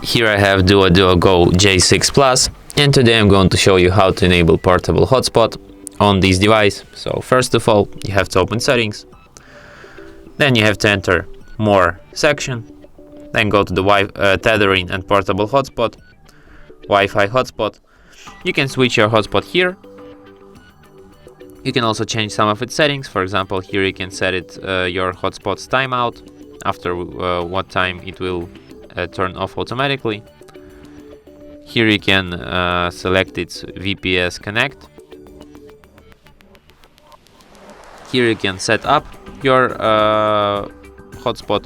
Here I have DUODUOGO J6 Plus, and today I'm going to show you how to enable portable hotspot on this device. So first of all, you have to open settings, then you have to enter more section, then go to the tethering and portable hotspot, Wi-Fi hotspot. You can switch your hotspot here. You can also change some of its settings. For example, here you can set it your hotspot's timeout, after what time it will turn off automatically. Here you can select its VPS connect. Here you can set up your hotspot.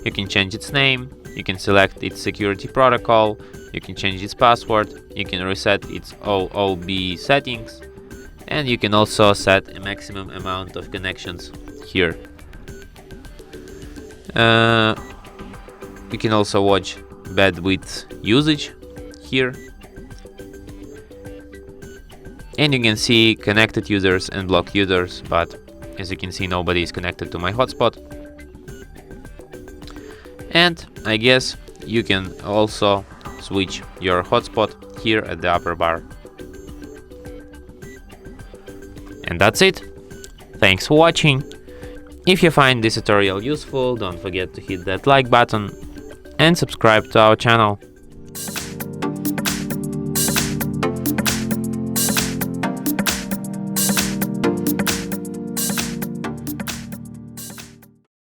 You can change its name, you can select its security protocol, you can change its password, you can reset its OOB settings, and you can also set a maximum amount of connections here. You can also watch bandwidth usage here, and you can see connected users and blocked users, but as you can see, nobody is connected to my hotspot. And I guess you can also switch your hotspot here at the upper bar. And that's it. Thanks for watching. If you find this tutorial useful, don't forget to hit that like button and subscribe to our channel.